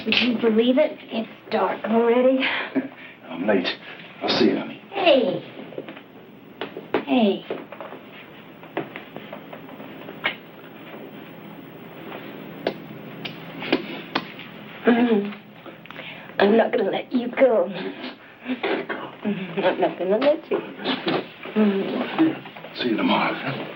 Would you believe it? It's dark already. I'm late. I'll see you, honey. Hey. Hey. I'm not going to let you go. I'm not going to let you. See you tomorrow.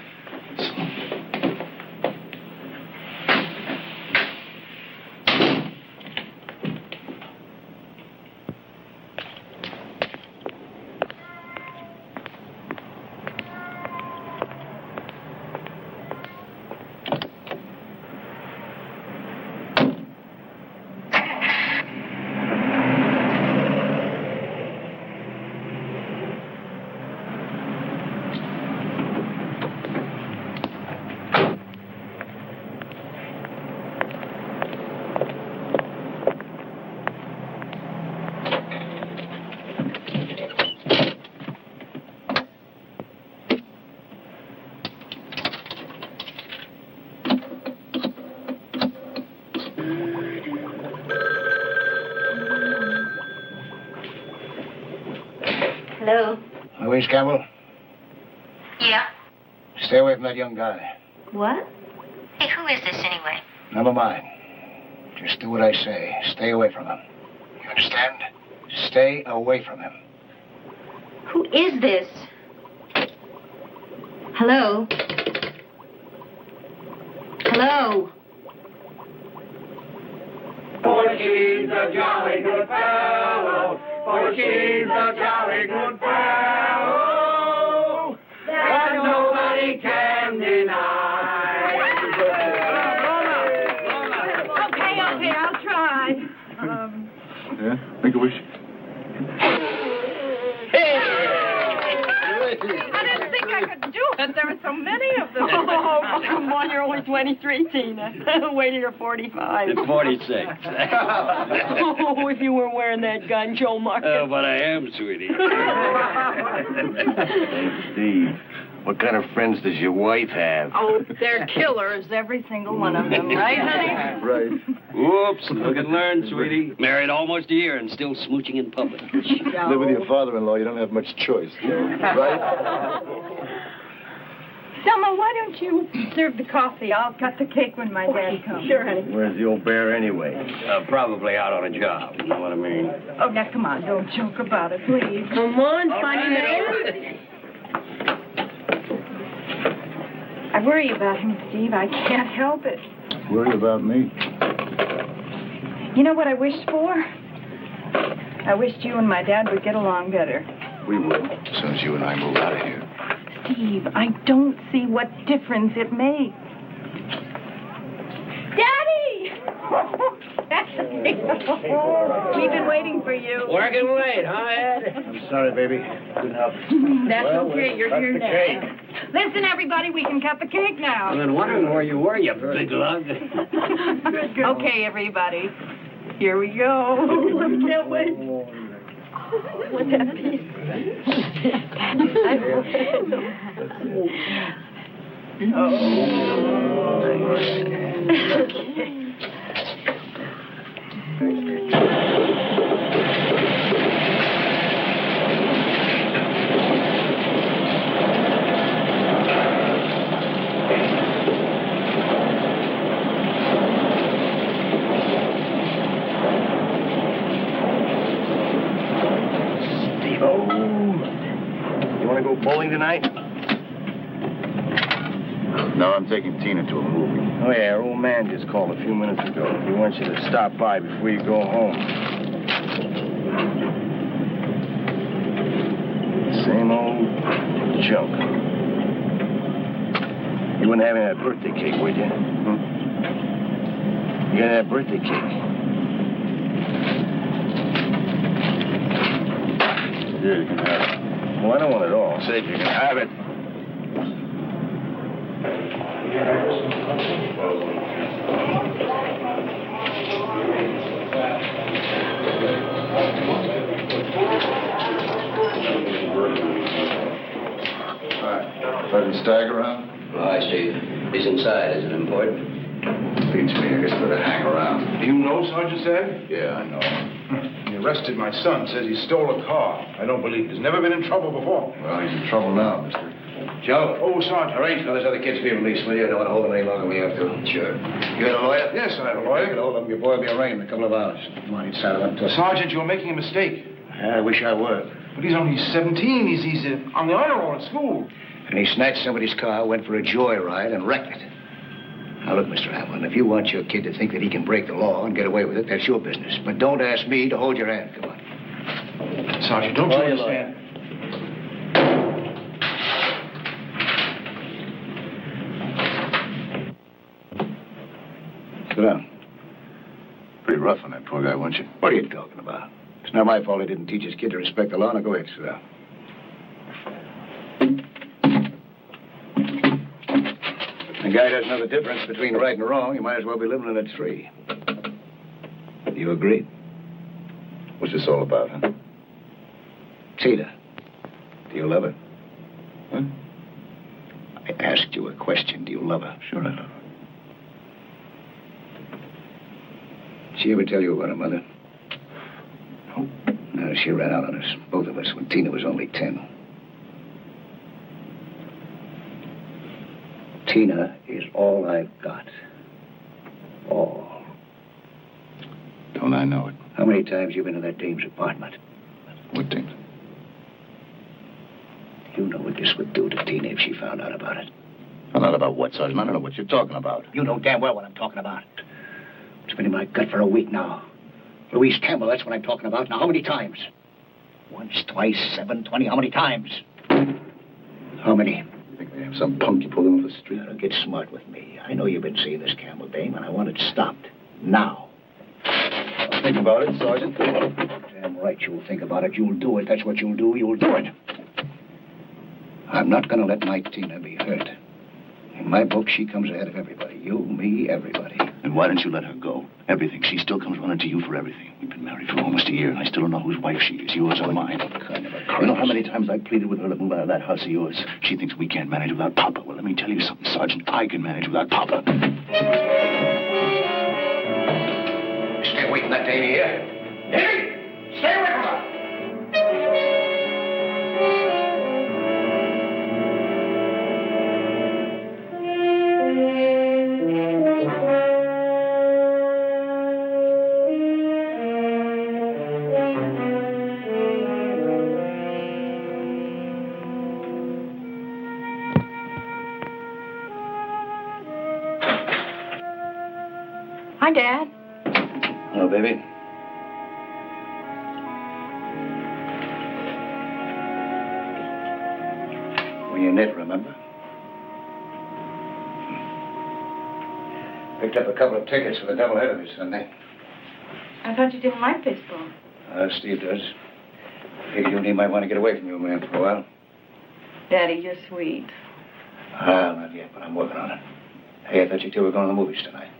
Hello? Louise Campbell? Yeah? Stay away from that young guy. What? Hey, who is this anyway? Never mind. Just do what I say. Stay away from him. You understand? Stay away from him. Who is this? Hello? Hello? For she's a jolly good fellow, for she's a jolly good fellow, that nobody can deny. Okay, I'll try. Yeah? Make a wish. I didn't think I could do it. There were so many of them. Oh, come on, you're only 23, Tina. Wait till you're 45. It's 46. Oh, if you were wearing that gun, Joe Marcus. Oh, but I am, sweetie. Hey, Steve, what kind of friends does your wife have? Oh, they're killers, every single one of them, right, honey? Right. Whoops, look and learn, sweetie. Married almost a year and still smooching in public. Live with your father-in-law, you don't have much choice, right? Selma, why don't you serve the coffee? I'll cut the cake when my dad comes. Sure, honey. Where's the old bear anyway? Probably out on a job, you know what I mean? Oh, now, come on, don't joke about it, please. Come on, funny man. I worry about him, Steve. I can't help it. Worried about me? You know what I wished for? I wished you and my dad would get along better. We will, as soon as you and I move out of here. Steve, I don't see what difference it makes. Daddy! We've been waiting for you. Working late, huh, Ed? I'm sorry, baby. Couldn't help it. That's Well, okay. let's You're cut here the now. cake. Listen, everybody, we can cut the cake now. I've been wondering where you were, you big lug. Okay, everybody. Here we go. I can't wait. What's that piece? You want to go bowling tonight? No, I'm taking Tina to a movie. Oh, yeah, our old man just called a few minutes ago. He wants you to stop by before you go home. Same old junk. You wouldn't have any of that birthday cake, would you? You got that birthday cake? Yeah, you can have it. Well, I don't want it all. I said you can have it. All right. Let him stagger around. Oh, I see. He's inside. Is it important? Beats me. I guess better hang around. Do you know Sergeant Sag? Yeah, I know. He arrested my son. Says he stole a car. I don't believe it. He's never been in trouble before. Well, he's in trouble now, mister. Joe. Oh, Sergeant. Arrange for those other kids to be released, will you? I don't want to hold them any longer than we have to. Sure. You got a lawyer? Yes, I have a You lawyer. can hold them. Your boy will be arraigned in a couple of hours. Come on, he's saddled up to us. Sergeant, you're making a mistake. I wish I were. But he's only 17. He's on the honor roll at school. And he snatched somebody's car, went for a joyride, and wrecked it. Now, look, Mr. Hamlin, if you want your kid to think that he can break the law and get away with it, that's your business. But don't ask me to hold your hand. Come on. Sergeant, don't you understand? Sit down. Pretty rough on that poor guy, weren't you? What are you talking about? It's not my fault he didn't teach his kid to respect the law. Now, go ahead, sit down. The guy doesn't know the difference between right and wrong. He might as well be living in a tree. You agree? What's this all about, huh? Tina, do you love her? Huh? I asked you a question. Do you love her? Sure I love her. Did she ever tell you about her mother? No. No, she ran out on us, both of us, when Tina was only 10. Tina is all I've got. All. Don't I know it? How many times you been in that dame's apartment? What things? You know what this would do to Tina if she found out about it. Well, not about what, Sergeant? I don't know what you're talking about. You know damn well what I'm talking about. It's been in my gut for a week now. Louise Campbell, that's what I'm talking about. Now, how many times? Once, twice, 7, 20, how many times? How many? You think they have some punk you pulled in off the street? Now, get smart with me. I know you've been seeing this Campbell dame, and I want it stopped. Now. I'll think about it, Sergeant. Damn right you'll think about it. You'll do it. That's what you'll do. You'll do it. I'm not going to let my Tina be hurt. In my book, she comes ahead of everybody. You, me, everybody. And why don't you let her go? Everything. She still comes running to you for everything. We've been married for almost a year, and I still don't know whose wife she is, yours or mine. What kind of a You know how many times I pleaded with her to move out of that house of yours? She thinks we can't manage without Papa. Well, let me tell you something, Sergeant. I can manage without Papa. Stay away from that dame here. Davy! Stay away from her! Hi, Dad. Hello, baby. When you knit, remember? Picked up a couple of tickets for the doubleheader this Sunday. I thought you didn't like baseball. Steve does. Figured you and he might want to get away from your man for a while. Daddy, you're sweet. Well, not yet, but I'm working on it. Hey, I thought you two were going to the movies tonight.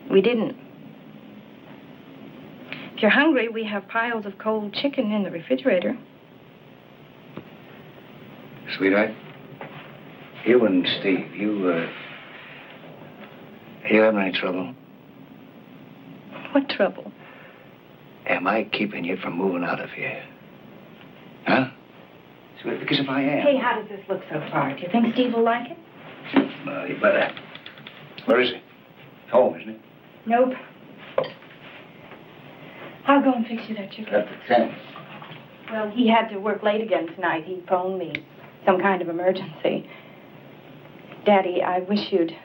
We didn't. If you're hungry, we have piles of cold chicken in the refrigerator. Sweetheart, you and Steve, you having any trouble? What trouble? Am I keeping you from moving out of here? Huh? Sweetheart, because if I am... Hey, how does this look so far? Do you think Steve will like it? Well, you better. Where is he? Home, isn't he? Nope. I'll go and fix you that chicken. Up to 10. Well, he had to work late again tonight. He phoned me. Some kind of emergency. Daddy, I wish you'd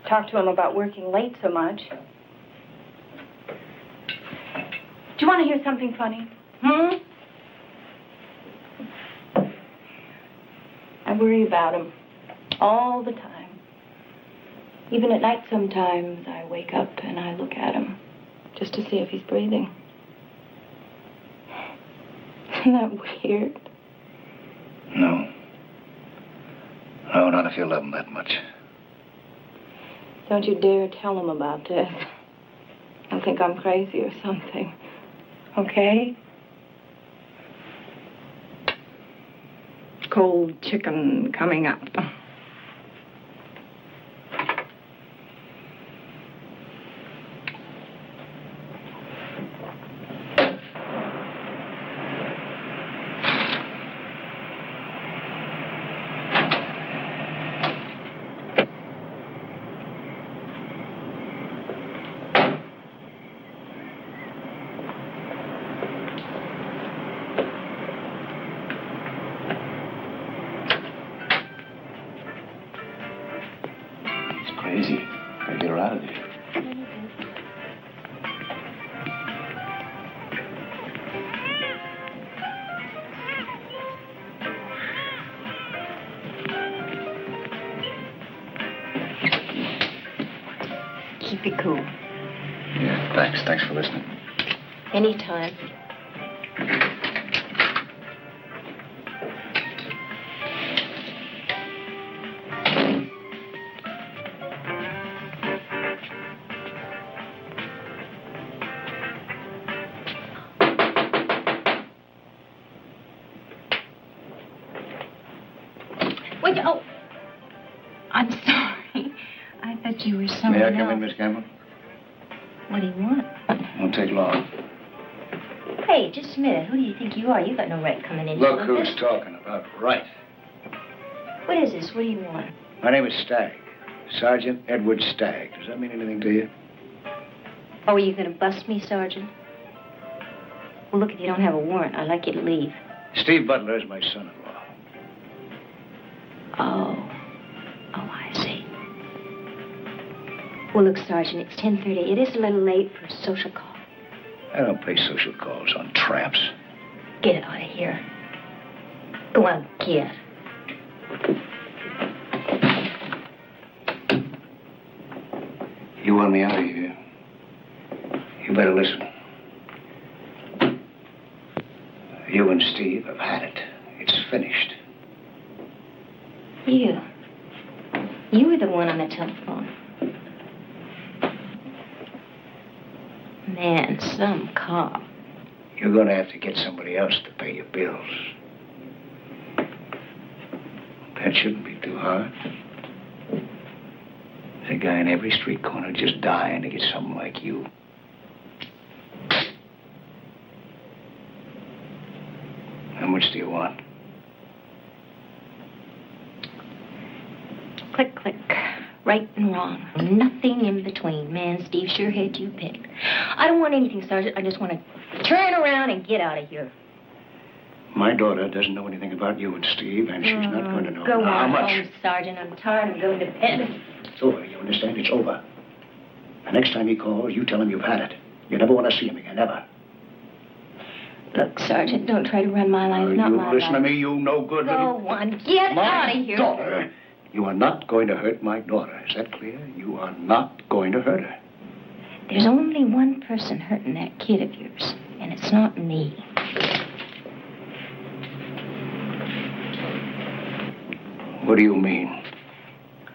talk to him about working late so much. Do you want to hear something funny? I worry about him all the time. Even at night sometimes I wake up and I look at him just to see if he's breathing. Isn't that weird? No. No, not if you love him that much. Don't you dare tell him about this. He'll think I'm crazy or something. Okay? Cold chicken coming up. crazy. Gotta get her out of there. Keep it cool. Yeah, thanks. Thanks for listening. Anytime. Wait, oh. I'm sorry. I thought you were someone May I else. come in, Miss Campbell? What do you want? Won't take long. Hey, just a minute. Who do you think you are? You got no right coming in. Look here who's like this. talking about right. What is this? What do you want? My name is Stagg. Sergeant Edward Stagg. Does that mean anything to you? Oh, are you going to bust me, Sergeant? Well, look, if you don't have a warrant, I'd like you to leave. Steve Butler is my son-in-law. Oh, I see. Well, look, Sergeant, it's 10:30. It is a little late for a social call. I don't pay social calls on tramps. Get out of here. Go on, get. You want me out of here? You better listen. You and Steve have had it. It's finished. You were the one on the telephone. Man, some cop. You're going to have to get somebody else to pay your bills. That shouldn't be too hard. There's a guy in every street corner just dying to get something like you. How much do you want? Click, click. Right and wrong. Nothing in between. Man, Steve sure had you picked. I don't want anything, Sergeant. I just want to turn around and get out of here. My daughter doesn't know anything about you and Steve, and she's not going to know. Go Now, how on much? home, Sergeant. I'm tired. I'm going to bed. It's over. You understand? It's over. The next time he calls, you tell him you've had it. You never want to see him again, ever. Look, Sergeant, don't try to run my life, not you my listen life. to me, you no good little... Go on. Get out of here. Daughter. You are not going to hurt my daughter. Is that clear? You are not going to hurt her. There's only one person hurting that kid of yours, and it's not me. What do you mean?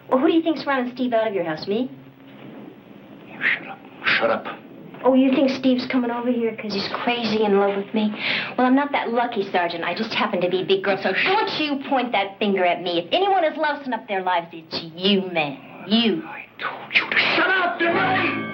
Well, who do you think's running Steve out of your house? Me? You shut up. Shut up. Oh, you think Steve's coming over here because he's crazy in love with me? Well, I'm not that lucky, Sergeant. I just happen to be a big girl, so don't you point that finger at me. If anyone has lousing up their lives, it's you, man. You. I told you to shut up, didn't I?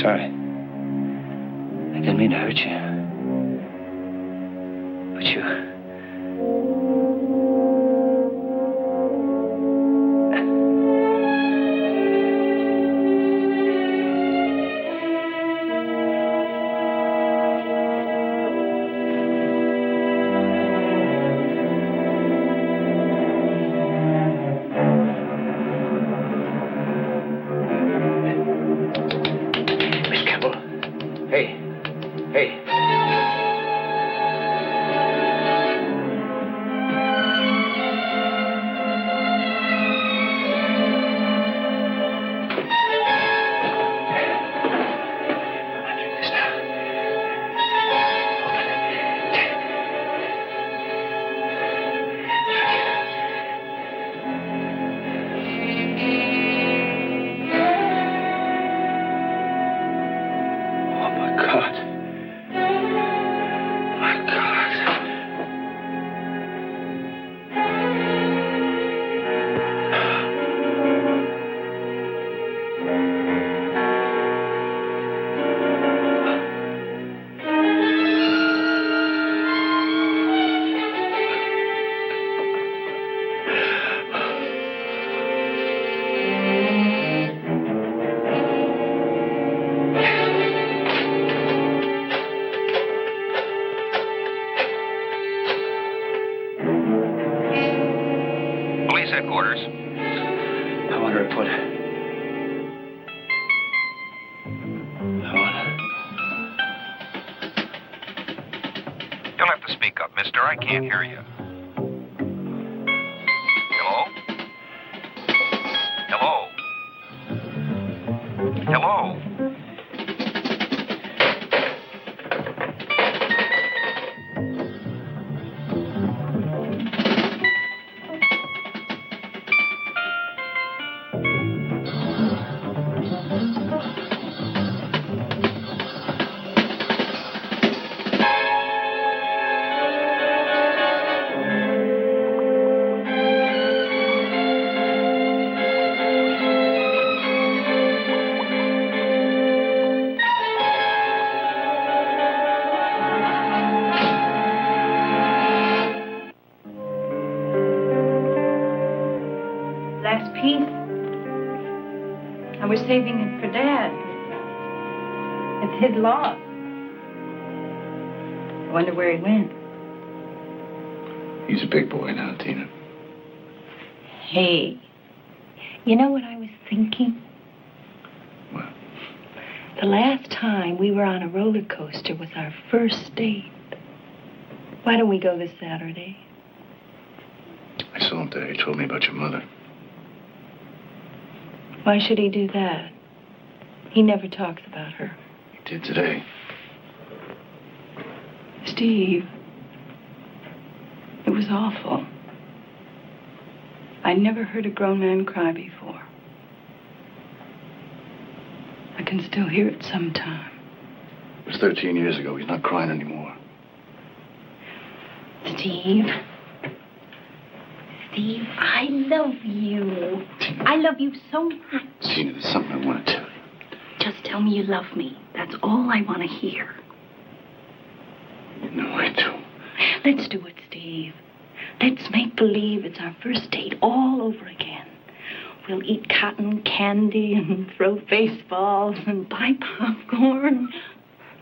Sorry. I didn't mean to hurt you. But you... Miss Campbell. Hey. quarters. I want her to put... You'll have to speak up, mister. I can't hear you. Hello? Hello? Hello? Last piece. I was saving it for Dad. It's his loss. I wonder where he went. He's a big boy now, Tina. Hey, you know what I was thinking? What? The last time we were on a roller coaster was our first date. Why don't we go this Saturday? I saw him today. He told me about your mother. Why should he do that? He never talks about her. He did today. Steve, it was awful. I never heard a grown man cry before. I can still hear it sometime. It was 13 years ago. He's not crying anymore. Steve. Steve, I love you. Tina. I love you so much. Tina, there's something I want to tell you. Just tell me you love me. That's all I want to hear. You know I do. Let's do it, Steve. Let's make believe it's our first date all over again. We'll eat cotton candy and throw baseballs and buy popcorn.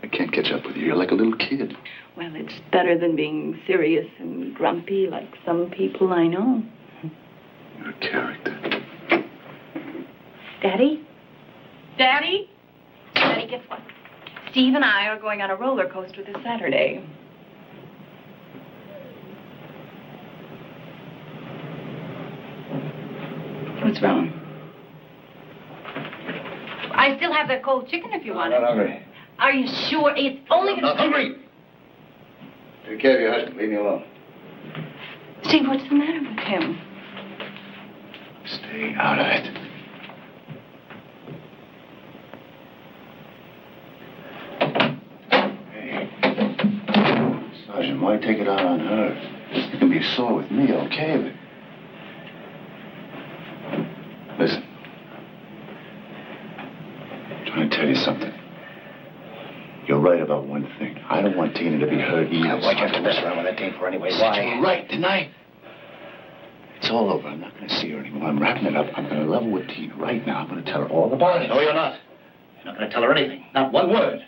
I can't catch up with you. You're like a little kid. Well, it's better than being serious and grumpy like some people I know. You're a character. Daddy? Daddy? Daddy, guess what? Steve and I are going on a roller coaster this Saturday. What's wrong? I still have that cold chicken if you want it. I'm not hungry. Are you sure? It's only I'm not hungry. Take care of your husband. Leave me alone. Steve, what's the matter with him? Stay out of it. Hey. Sergeant, why take it out on her? You can be sore with me, okay? But... Listen. I'm trying to tell you something. You're right about one thing. I don't want Tina to be hurt either. Why'd you have to mess around with that date for anyway? Why? You were right, didn't I? It's all over. I'm not going to see her anymore. I'm wrapping it up. I'm going to level with Tina right now. I'm going to tell her all about it. No, you're not. You're not going to tell her anything. Not one word.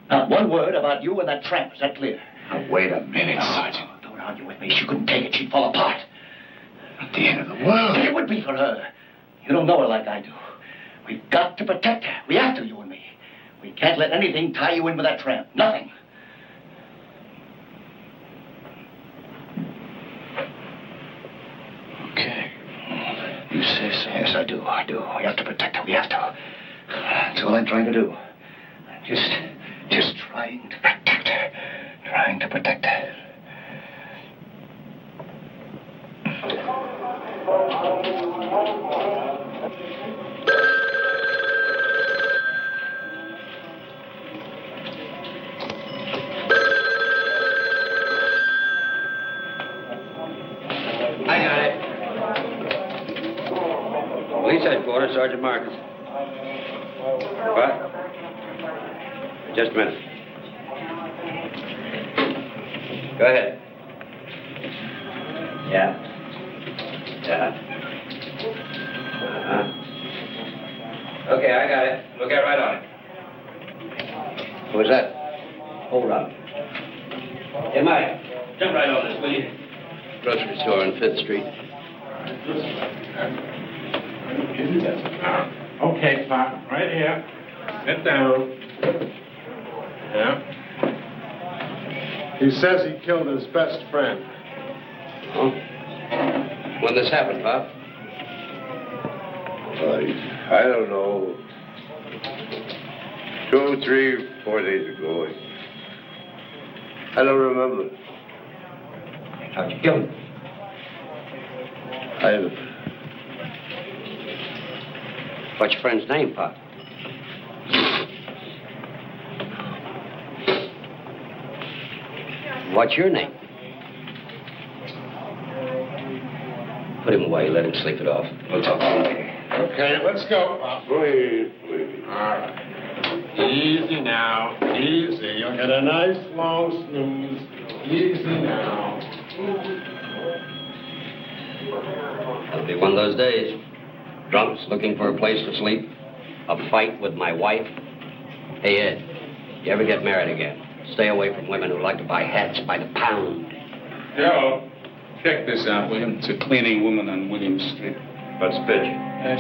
Not one word about you and that tramp. Is that clear? Now, wait a minute, No, Sergeant. don't argue with me. She couldn't take it. She'd fall apart. Not the end of the world. It would be for her. You don't know her like I do. We've got to protect her. We have to, you and me. We can't let anything tie you in with that tramp. Nothing. Okay. You say so. Yes, I do. I do. We have to protect her. We have to. That's all I'm trying to do. Just trying to protect her. Trying to protect her. I got it. Police headquarters, Sergeant Marcus. What? Just a minute. Go ahead. Yeah. Okay, I got it. We'll get right on it. Who was that? Hold on. Hey, Mike, jump right on this, will you? Grocery store on 5th Street. Okay, Pop, right here. Sit down. Yeah. He says he killed his best friend. Oh. When this happened, Pop? I don't know. 2, 3, 4 days ago. I don't remember. How'd you kill him? What's your friend's name, Pop? What's your name? Put him away. Let him sleep it off. We'll talk to him later. Okay, let's go, Pop. Wait. All right. Easy now. Easy. You'll get a nice long snooze. Easy now. It'll be one of those days. Drunks looking for a place to sleep. A fight with my wife. Hey, Ed, you ever get married again? Stay away from women who like to buy hats by the pound. Joe, check this out, William. It's a cleaning woman on William Street. What's the pitch?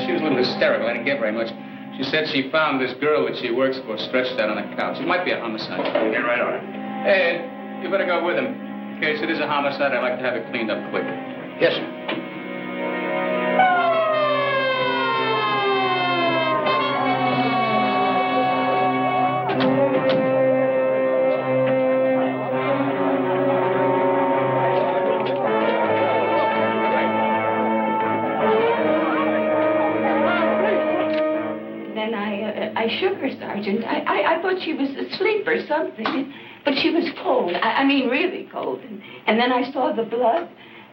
She was a little hysterical. I didn't get very much. She said she found this girl that she works for stretched out on a couch. It might be a homicide. Get right on it. Hey, Ed, you better go with him. In case it is a homicide, I'd like to have it cleaned up quick. Yes, sir. I shook her, Sergeant. I thought she was asleep or something. But she was cold. I mean, really cold. And then I saw the blood.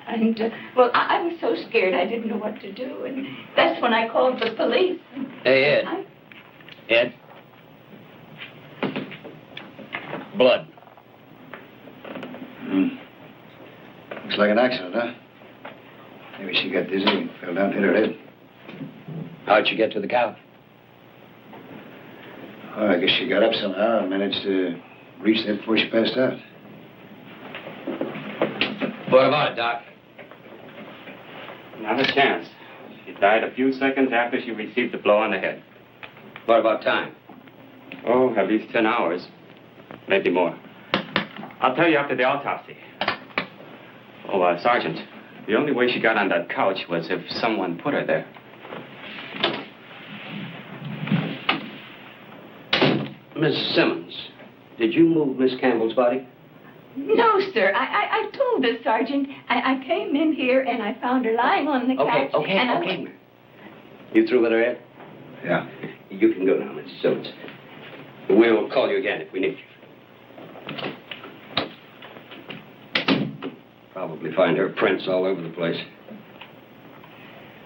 And, well, I was so scared I didn't know what to do. And that's when I called the police. Hey, Ed. Ed. Blood. Looks like an accident, huh? Maybe she got dizzy and fell down and hit her head. How'd she get to the couch? Oh, I guess she got up somehow and managed to reach there before she passed out. What about it, Doc? Not a chance. She died a few seconds after she received the blow on the head. What about time? Oh, at least 10 hours. Maybe more. I'll tell you after the autopsy. Oh, Sergeant, the only way she got on that couch was if someone put her there. Miss Simmons, did you move Miss Campbell's body? No, sir. I told the Sergeant. I came in here and I found her lying on the couch. Okay. You through with her, Ed? Yeah. You can go now, Miss Simmons. We'll call you again if we need you. Probably find her prints all over the place.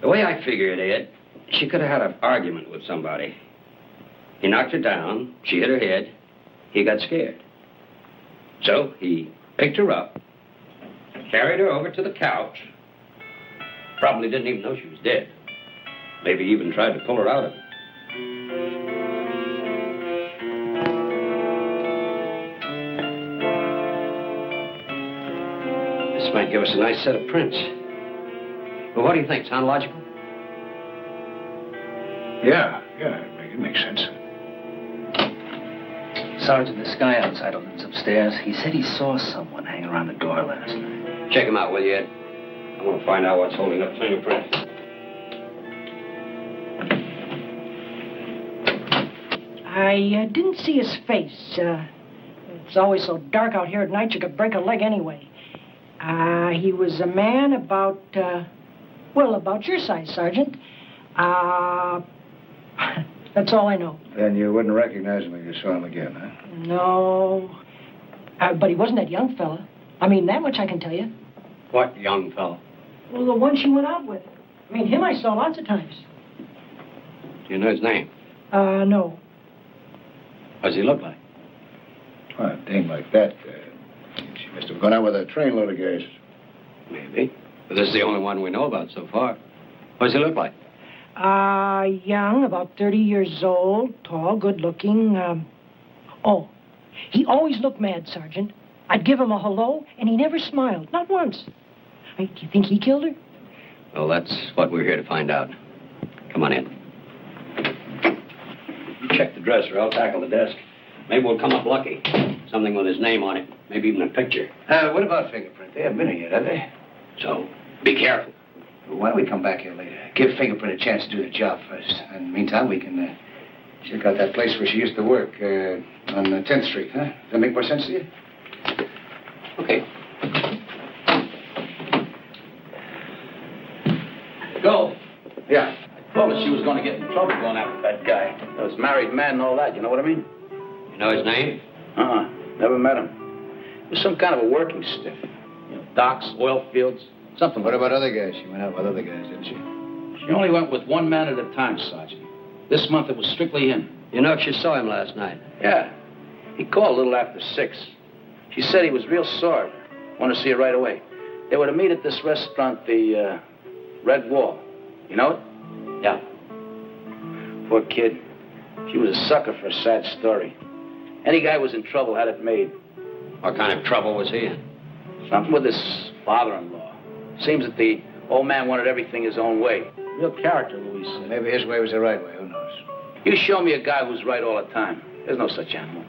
The way I figure it, Ed, she could have had an argument with somebody. He knocked her down, she hit her head, he got scared. So he picked her up, carried her over to the couch, probably didn't even know she was dead. Maybe even tried to pull her out of it. This might give us a nice set of prints. Well, what do you think? Sound logical? Yeah, it makes sense. Sergeant, this guy outside who lives upstairs, he said he saw someone hang around the door last night. Check him out, will you, Ed? I want to find out what's holding up fingerprints. I didn't see his face. It's always so dark out here at night you could break a leg anyway. He was a man about your size, Sergeant. That's all I know. Then you wouldn't recognize him if you saw him again, huh? No. But he wasn't that young fella. I mean, that much I can tell you. What young fella? Well, the one she went out with. I mean, him I saw lots of times. Do you know his name? No. What does he look like? Well, a dame like that, she must have gone out with a trainload of guys. Maybe. But this is the only one we know about so far. What does he look like? Young, about 30 years old, tall, good-looking. He always looked mad, Sergeant. I'd give him a hello, and he never smiled, not once. Do you think he killed her? Well, that's what we're here to find out. Come on in. You check the dresser. I'll tackle the desk. Maybe we'll come up lucky. Something with his name on it. Maybe even a picture. What about fingerprint? They haven't been here yet, have they? So, be careful. Well, why don't we come back here later? Give Fingerprint a chance to do the job first. And in the meantime, we can check out that place where she used to work on 10th Street, huh? Does that make more sense to you? Okay. Go. Yeah. I told her she was going to get in trouble going after that guy. Those married men and all that, you know what I mean? You know his name? Never met him. He was some kind of a working stiff. You know, docks, oil fields, something. What about other guys? She went out with other guys, didn't she? She only went with one man at a time, Sergeant. This month it was strictly him. You know, she saw him last night. Yeah. He called a little after 6. She said he was real sore. Wanted to see her right away. They were to meet at this restaurant, the Red Wall. You know it? Yeah. Poor kid. She was a sucker for a sad story. Any guy who was in trouble had it made. What kind of trouble was he in? Something with his father-in-law. Seems that the old man wanted everything his own way. Real character, Louise said. Maybe his way was the right way. Who knows? You show me a guy who's right all the time. There's no such animal.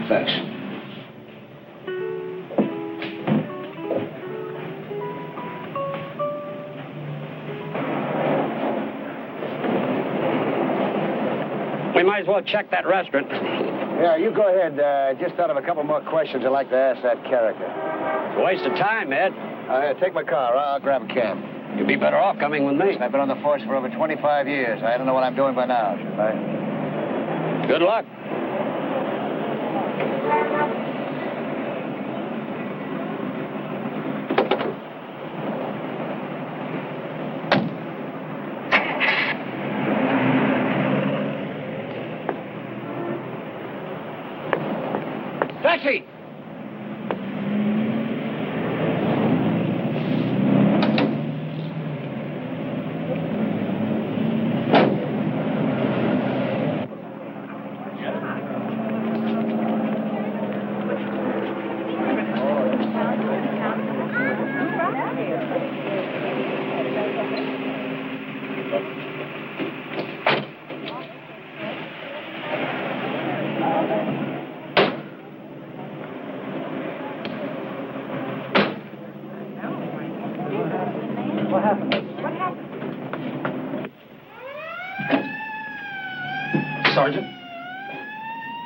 Thanks. We might as well check that restaurant. Yeah, you go ahead. Just thought of a couple more questions I'd like to ask that character. It's a waste of time, Ed. Take my car. I'll grab a cab. You'd be better off coming with me. I've been on the force for over 25 years. I don't know what I'm doing by now, should I? Good luck. Taxi! Sergeant?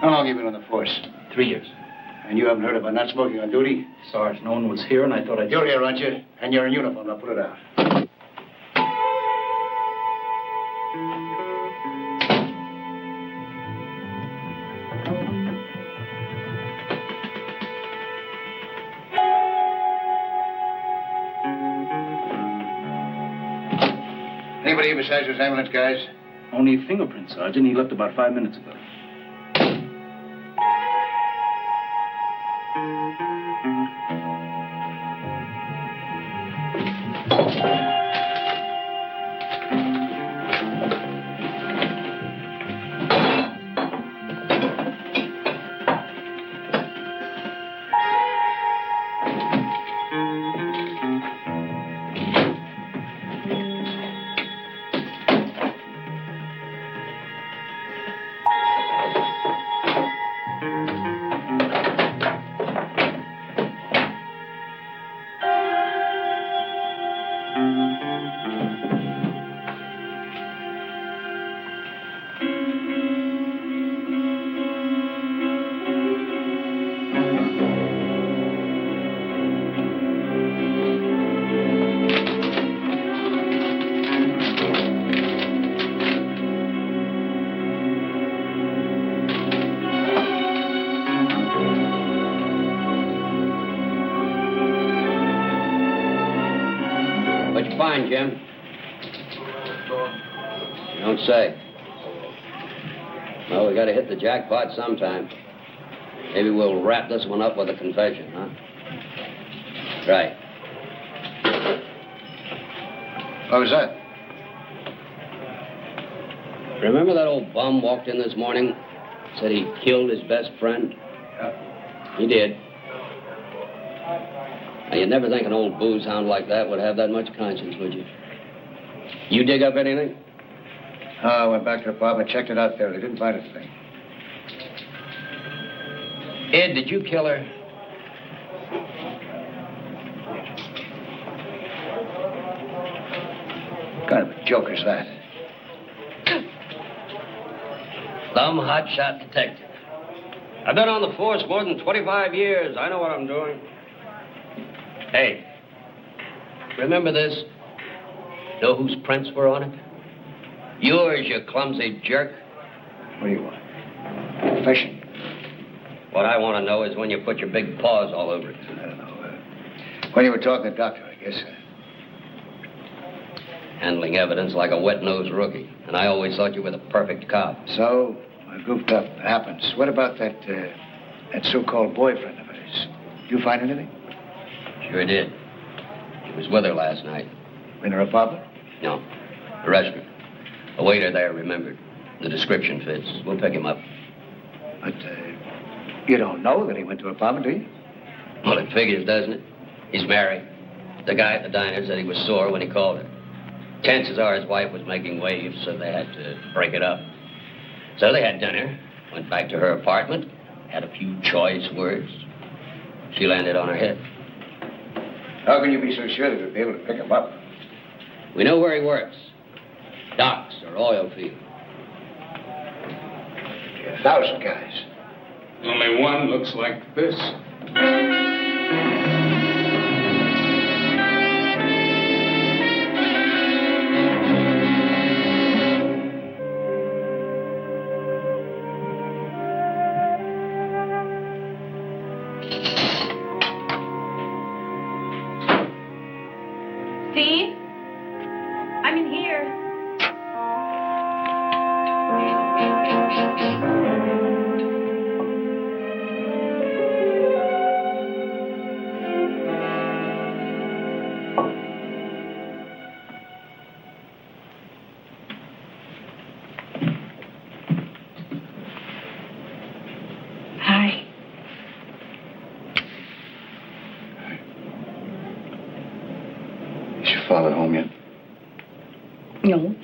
How long have you been on the force? 3 years. And you haven't heard about not smoking on duty? Sarge, no one was here, and I thought I'd... You're here, aren't you? And you're in uniform. Now put it out. Anybody here besides those ambulance guys? Only a fingerprint, Sergeant. He left about 5 minutes ago. What'd you find, Jim? You don't say. Well, we gotta hit the jackpot sometime. Maybe we'll wrap this one up with a confession, huh? Right. What was that? Remember that old bum walked in this morning? Said he killed his best friend? Yeah. He did. Now, you'd never think an old booze hound like that would have that much conscience, would you? You dig up anything? Oh, I went back to the apartment, checked it out there. They didn't find anything. Ed, did you kill her? What kind of a joke is that? Some hotshot detective. I've been on the force more than 25 years. I know what I'm doing. Hey, remember this? Know whose prints were on it? Yours, you clumsy jerk. What do you want? Confession. What I want to know is when you put your big paws all over it. I don't know. When you were talking to the doctor, I guess. Handling evidence like a wet-nosed rookie. And I always thought you were the perfect cop. So, I goofed up. It happens. What about that so-called boyfriend of hers? Did you find anything? Sure did. She was with her last night. In her apartment? No. The restaurant. A waiter there remembered. The description fits. We'll pick him up. But, you don't know that he went to her apartment, do you? Well, it figures, doesn't it? He's married. The guy at the diner said he was sore when he called her. Chances are his wife was making waves, so they had to break it up. So they had dinner, went back to her apartment, had a few choice words. She landed on her head. How can you be so sure that we'll be able to pick him up? We know where he works. Docks or oil field. 1,000 guys. Only one looks like this. Steve? I'm in here. Hi. Is your father home yet? No.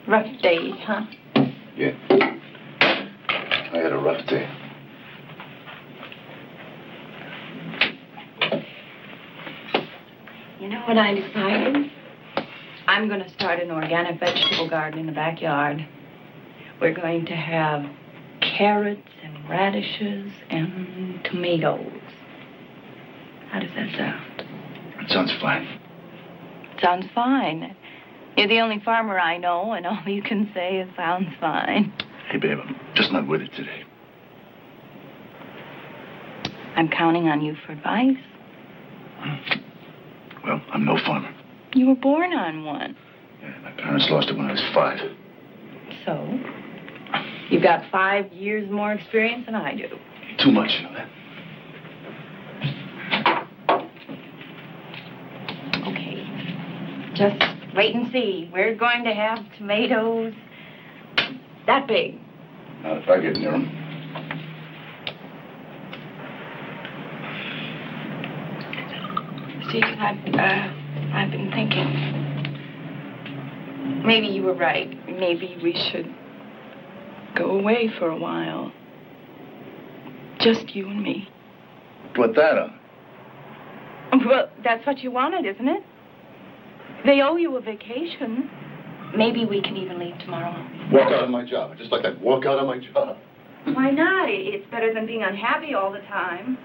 Rough days, huh? Yeah. I had a rough day. You know what I decided? I'm going to start an organic vegetable garden in the backyard. We're going to have carrots and radishes and tomatoes. How does that sound? That sounds fine. Sounds fine. You're the only farmer I know, and all you can say is sounds fine. Hey, babe, I'm just not with it today. I'm counting on you for advice. Well, I'm no farmer. You were born on one. Yeah, my parents lost it when I was 5. So? You've got 5 years more experience than I do. Too much, you know that? Okay. Just wait and see. We're going to have tomatoes that big. Not if I get near them. Steve, I've been thinking. Maybe you were right. Maybe we should go away for a while. Just you and me. Put that on. Well, that's what you wanted, isn't it? They owe you a vacation. Maybe we can even leave tomorrow. Walk out on my job. Just like that. Walk out on my job. Why not? It's better than being unhappy all the time.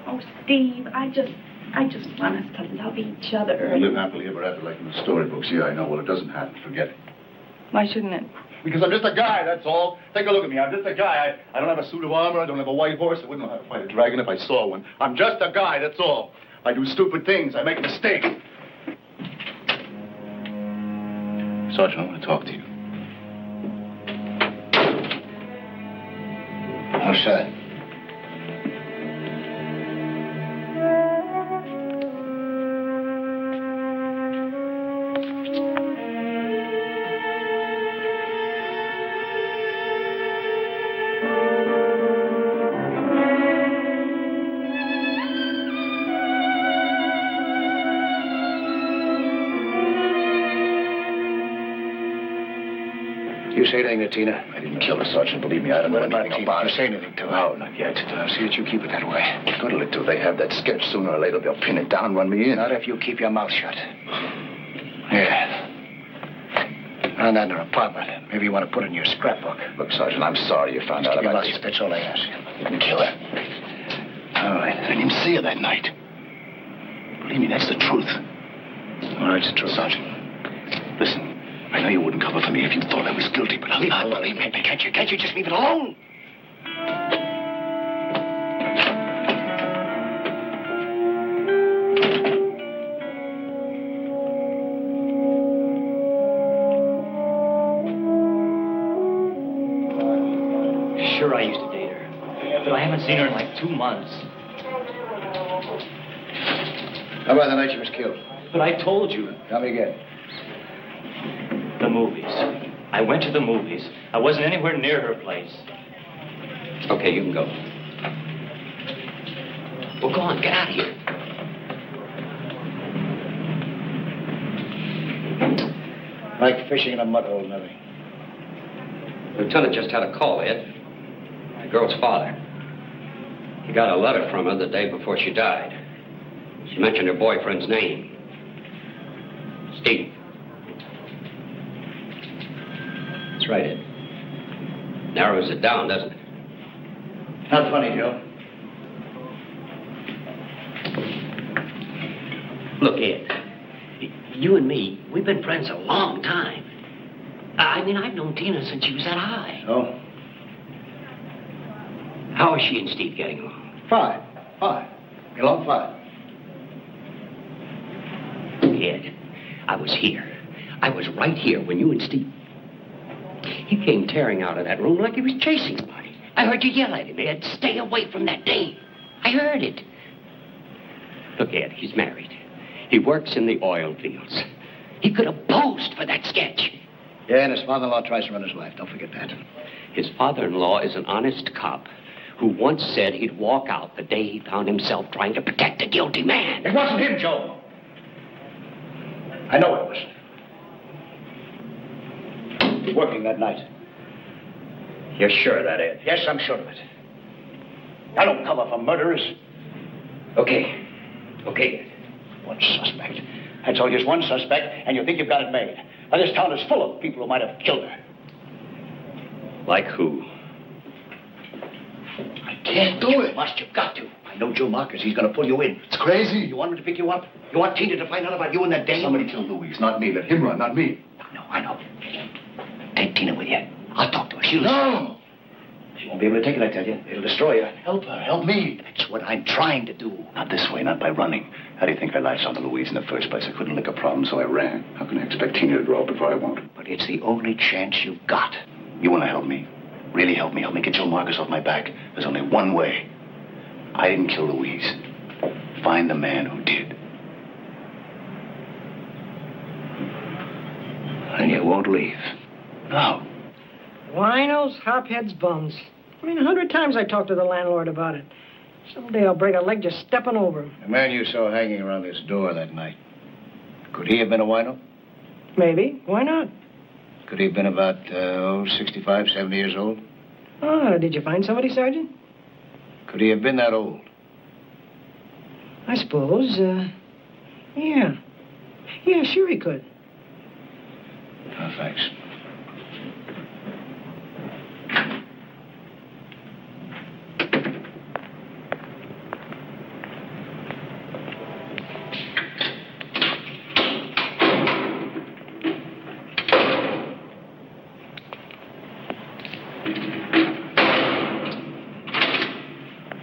Oh, Steve, I just want us to love each other. I live happily ever after like in the storybooks. Yeah, I know. Well, it doesn't happen. Forget it. Why shouldn't it? Because I'm just a guy, that's all. Take a look at me. I'm just a guy. I don't have a suit of armor. I don't have a white horse. I wouldn't know how to fight a dragon if I saw one. I'm just a guy, that's all. I do stupid things. I make mistakes. Sergeant, I want to talk to you. What's that? You say anything to Tina? I didn't kill her, Sergeant. Believe me, I don't know anything about You it. say anything to her? No, not yet. See that you keep it that way. What good will it do? They have that sketch. Sooner or later, they'll pin it down, run me in. Not if you keep your mouth shut. Yeah. Found that in her apartment. Maybe you want to put it in your scrapbook. Look, Sergeant, I'm sorry you found out Keep your about mouth this. shut. That's all I ask. You didn't kill her. All right. I didn't even see her that night. Believe me, that's the truth. All right, it's the truth. Sergeant, listen. I know you wouldn't cover for me if you thought I was guilty, but I'll Leave it alone. believe me. Can't you just leave it alone? Sure, I used to date her. But I haven't seen her in like 2 months. How about the night she was killed? But I told you. Tell me again. The movies. I went to the movies. I wasn't anywhere near her place. Okay, you can go. Well, go on, get out of here. Like fishing in a mud hole, nothing. Lieutenant just had a call, Ed. The girl's father. He got a letter from her the day before she died. She mentioned her boyfriend's name. Steve. That's right, Ed. Narrows it down, doesn't it? Not funny, Joe. Look, Ed, you and me, we've been friends a long time. I mean, I've known Tina since she was that high. So? How is she and Steve getting along? Fine. Get along fine. Ed, I was here. I was right here when you and Steve... He came tearing out of that room like he was chasing somebody. I heard you yell at him, Ed. Stay away from that dame. I heard it. Look, Ed, he's married. He works in the oil fields. He could have posed for that sketch. Yeah, and his father-in-law tries to run his life. Don't forget that. His father-in-law is an honest cop who once said he'd walk out the day he found himself trying to protect a guilty man. It wasn't him, Joe. I know it wasn't. Working that night. You're sure of that, Ed? Yes, I'm sure of it. I don't cover for murderers. Okay, Ed. One suspect. That's all, just one suspect, and you think you've got it made. Now, this town is full of people who might have killed her. Like who? I can't do it. You've got to. I know Joe Marcus. He's going to pull you in. It's crazy. You want him to pick you up? You want Tina to find out about you and that dame? Somebody killed Louise, not me. Let him run, not me. I know. Take Tina with you. I'll talk to her. She'll... No! She won't be able to take it, I tell you. It'll destroy you. Help her. Help me. That's what I'm trying to do. Not this way, not by running. How do you think I latched onto Louise in the first place? I couldn't lick a problem, so I ran. How can I expect Tina to grow up before I want? But it's the only chance you've got. You want to help me? Really help me? Help me get Joe Marcus off my back. There's only one way. I didn't kill Louise. Find the man who did. And you won't leave. No. Winos, hopheads, bums. I mean, 100 times I talked to the landlord about it. Someday I'll break a leg just stepping over him. The man you saw hanging around this door that night, could he have been a wino? Maybe. Why not? Could he have been about, 65, 70 years old? Oh, did you find somebody, Sergeant? Could he have been that old? I suppose, yeah. Yeah, sure he could. Oh, thanks.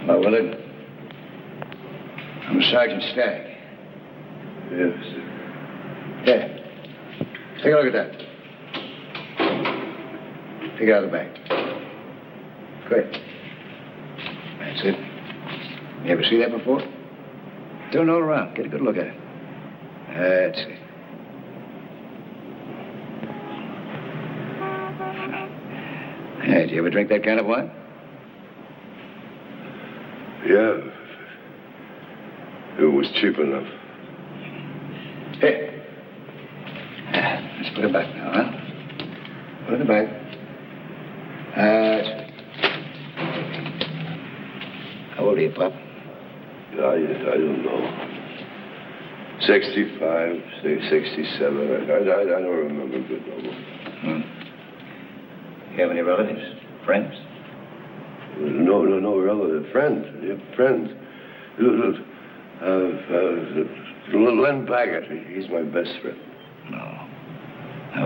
Hello, Willard. I'm Sergeant Stagg. Yes. Here. Take a look at that. Take it out of the bag. Great. That's it. You ever see that before? Turn it all around. Get a good look at it. That's it. Hey, did you ever drink that kind of wine? Yeah. It was cheap enough. Hey. Let's put it back now, huh? Put it in the bag. How old are you, Pop? I don't know. 65, say 67. I don't remember good no more. You have any relatives? Friends? No relative. Friends. Yeah, friends. Len Baggett. He's my best friend. No,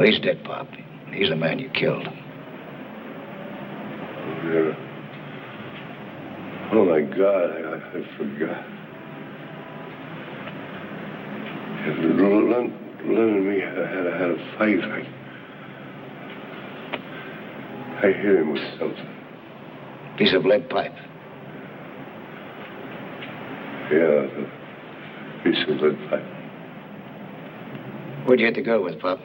he's dead, Pop. He's the man you killed. Yeah. Oh, my God. I forgot. Len and me had a fight. I hit him with something. Piece of lead pipe. Yeah, a piece of lead pipe. Where'd you hit the girl with, Pop?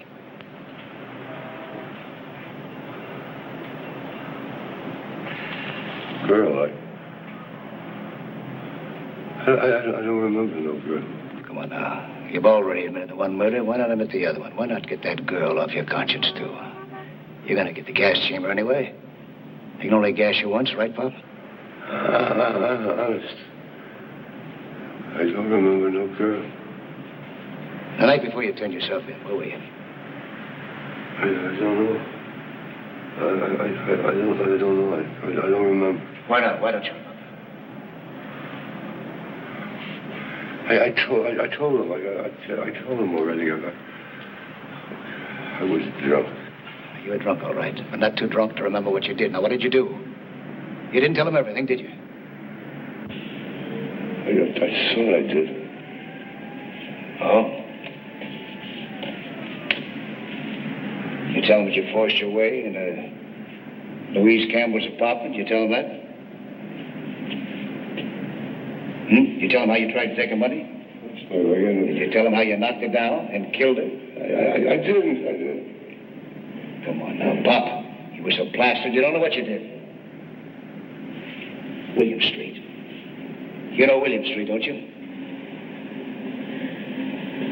Girl, I don't remember no girl. Come on now. You've already admitted the one murder. Why not admit the other one? Why not get that girl off your conscience, too? You're gonna get the gas chamber anyway. They can only gas you once, right, Pop? Honest. I don't remember no girl. The night before you turned yourself in, where were you? I don't know. I don't know. I don't remember. Why not? Why don't you remember? I told him. I told him already. I was drunk. You were drunk, all right, but not too drunk to remember what you did. Now, what did you do? You didn't tell him everything, did you? I thought I did. Oh? You tell him that you forced your way in Louise Campbell's apartment? You tell him that? You tell him how you tried to take her money? Did you tell him how you knocked her down and killed her? I didn't. Come on now, Pop. You were so plastered you don't know what you did. William Street. You know William Street, don't you?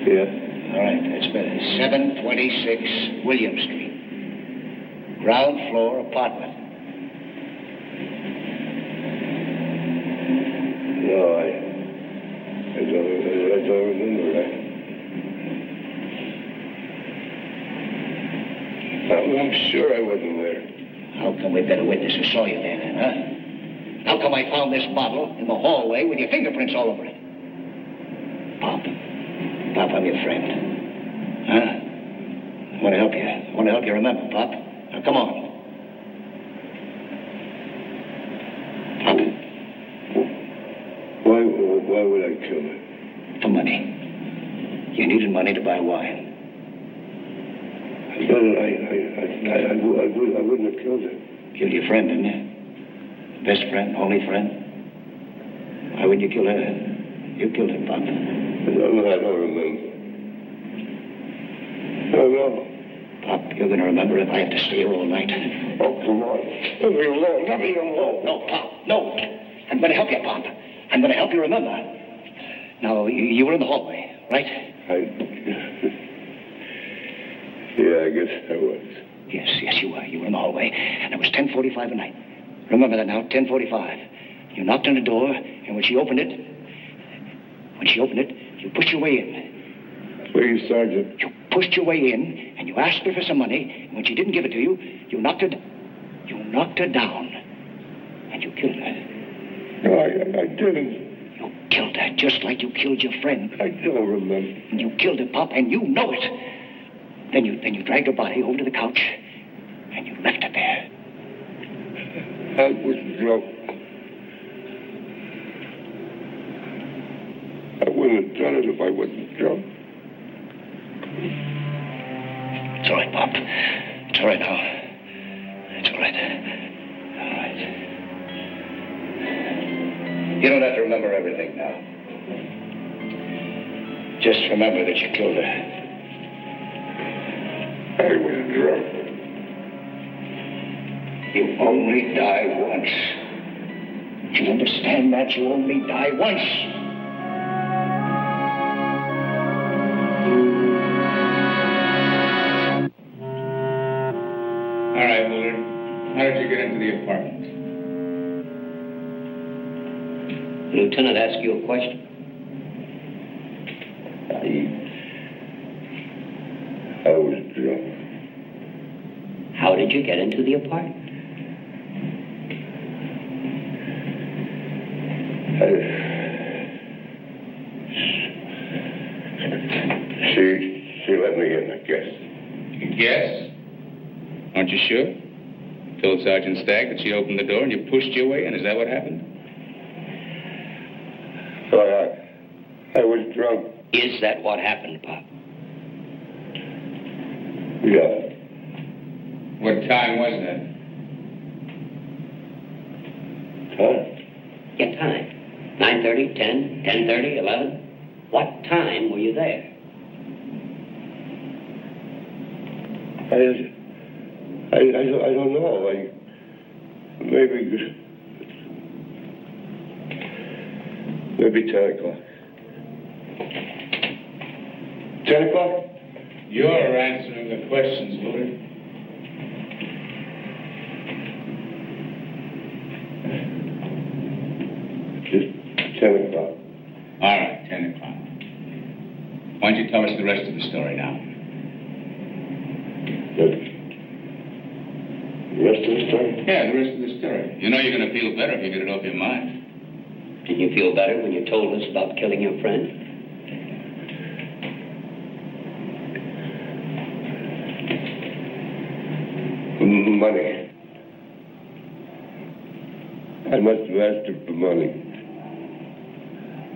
Yeah. All right, that's better. 726 William Street. Ground floor apartment. No, I don't remember that. I'm sure I wasn't there. How come we've got a witness who saw you there, then, huh? How come I found this bottle in the hallway with your fingerprints all over it? Pop, I'm your friend. Huh? I want to help you. I want to help you remember, Pop. Now, come on. Pop. Why would I kill her? For money. You needed money to buy wine. But I wouldn't have killed her. Killed your friend, didn't you? Best friend, only friend. Why wouldn't you kill her? You killed her, Pop. No, I don't remember. No. Pop, you're going to remember if I have to stay here all night. Oh, come on. Let me alone. Let me alone. No, Pop, no. I'm going to help you, Pop. I'm going to help you remember. Now, you were in the hallway, right? Yeah, I guess I was. Yes, you were. You were in the hallway, and it was 10:45 at night. Remember that now, 10:45. You knocked on the door, and when she opened it, you pushed your way in. Please, Sergeant. You pushed your way in, and you asked her for some money, and when she didn't give it to you, you knocked her down, and you killed her. No, I didn't. You killed her, just like you killed your friend. I don't remember. And you killed her, Pop, and you know it. Then you dragged her body over to the couch, and you left her there. I was drunk. I wouldn't have done it if I wasn't drunk. It's all right, Pop. It's all right now. It's all right. All right. You don't have to remember everything now. Just remember that you killed her. I was drunk. You only die once. Do you understand that? You only die once. All right, Willard. How did you get into the apartment? The lieutenant asked you a question. I was drunk. How did you get into the apartment? She let me in, I guess. You guess? Aren't you sure? Told Sergeant Stagg that she opened the door and you pushed your way in. Is that what happened? Well, I was drunk. Is that what happened, Pop? Yeah. What time was that? Huh? Yeah, time. 9:30, 10, 10:30, 11? What time were you there? I don't know. Maybe 10 o'clock. 10 o'clock? You're answering the questions, Willard. Just 10 o'clock. All right, 10 o'clock. Why don't you tell us the rest of the story now? The rest of the story? Yeah, the rest of the story. You know you're going to feel better if you get it off your mind. Did you feel better when you told us about killing your friend? Money. I must have asked her for money.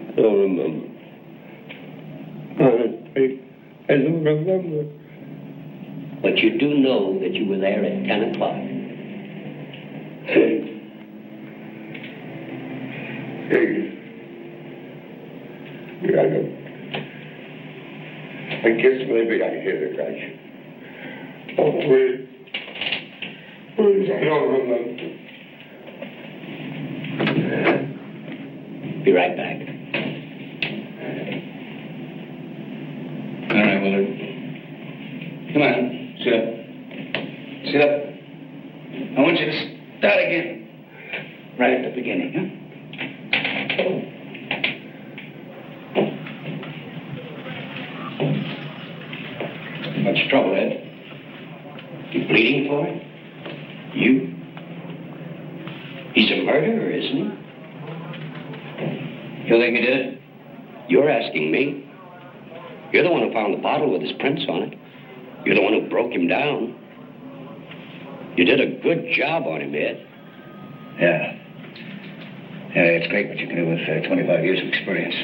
I don't remember. I don't remember. But you do know that you were there at 10 o'clock. Hey. Yeah, I guess maybe I hit it right. Oh, please. Please, I don't remember. Be right back. All right, Willard. Come on, sit up. Sit up. I want you to start again. Right at the beginning, huh? Much trouble, Ed? You bleeding for it? You? He's a murderer, isn't he? You think he did it? You're asking me. You're the one who found the bottle with his prints on it. You're the one who broke him down. You did a good job on him, Ed. Yeah. Yeah, it's great what you can do with 25 years of experience.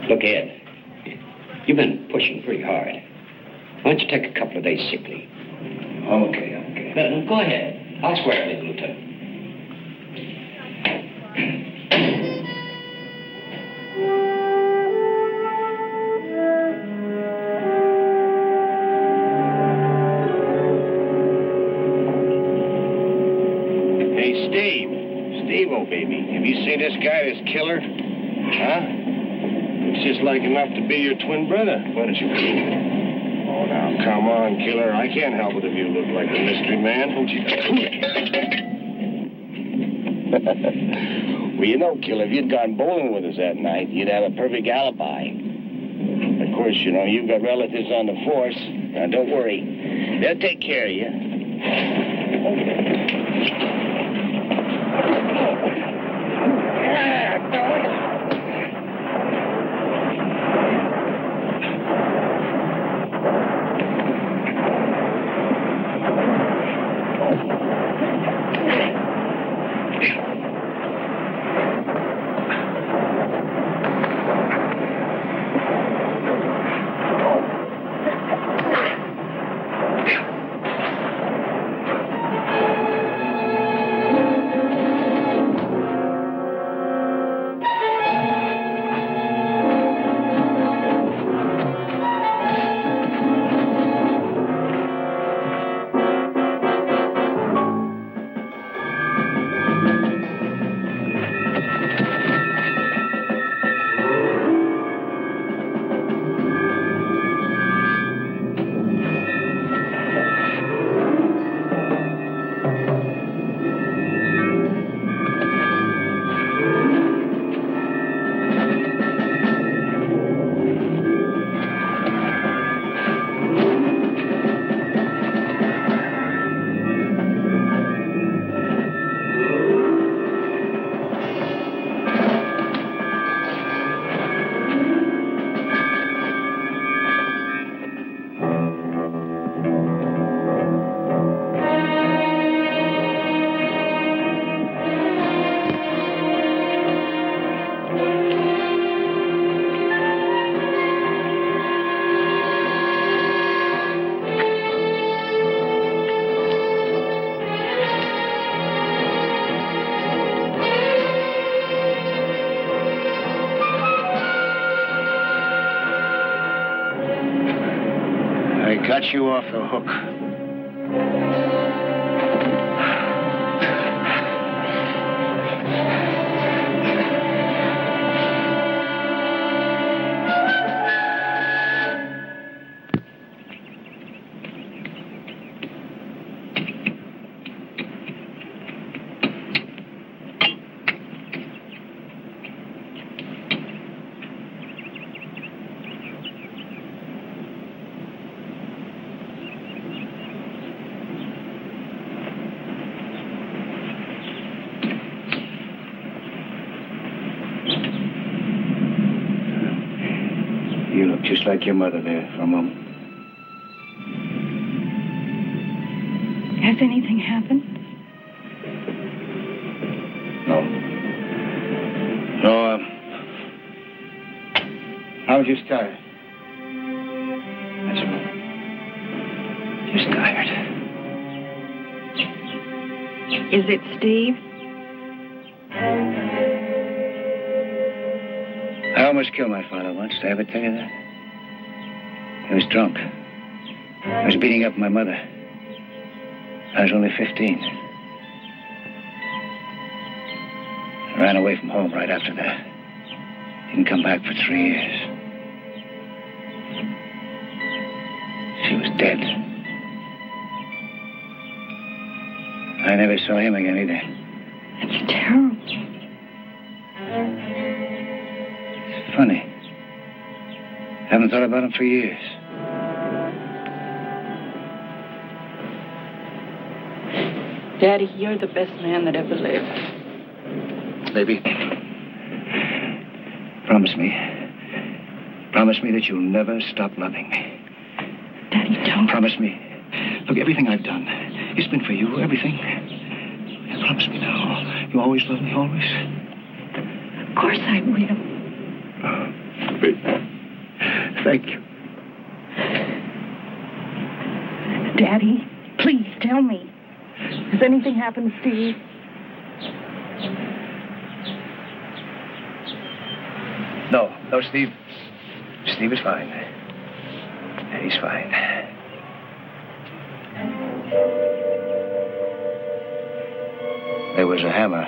Look, Ed, you've been pushing pretty hard. Why don't you take a couple of days sick leave? I'm okay. Go ahead. I'll swear it, Lieutenant. Hey, Steve. Steve-o, baby. Have you seen this guy, this killer? Huh? Looks just like enough to be your twin brother. Why don't you prove it? Oh, now, come on, killer. I can't help it if you look like a mystery man. Don't you? Well, you know, killer, if you'd gone bowling with us that night, you'd have a perfect alibi. Of course, you know, you've got relatives on the force. Now, don't worry. They'll take care of you. got you off the hook. You look just like your mother there for a moment. Has anything happened? No. No, I was just tired. That's all. Just tired. Is it Steve? I almost killed my father once. Did I ever tell you that? He was drunk. I was beating up my mother. I was only 15. I ran away from home right after that. Didn't come back for 3 years. She was dead. I never saw him again either. That's terrible. It's funny. Haven't thought about him for years. Daddy, you're the best man that ever lived. Baby, promise me. Promise me that you'll never stop loving me. Daddy, don't. Promise me. Look, everything I've done, it's been for you, everything. Promise me now. You always love me, always? Of course I will. Oh, baby. Thank you. Daddy, please tell me. Has anything happened to Steve? No, Steve. Steve is fine. He's fine. There was a hammer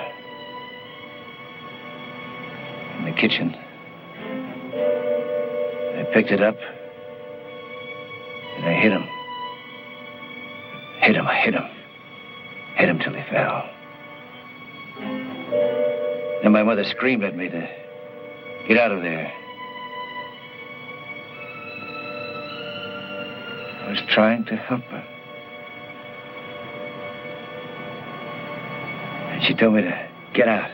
in the kitchen. I picked it up and I hit him. I hit him till he fell. Then my mother screamed at me to get out of there. I was trying to help her. And she told me to get out.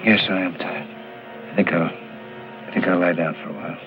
Yes, I am tired. I think I'll lie down for a while.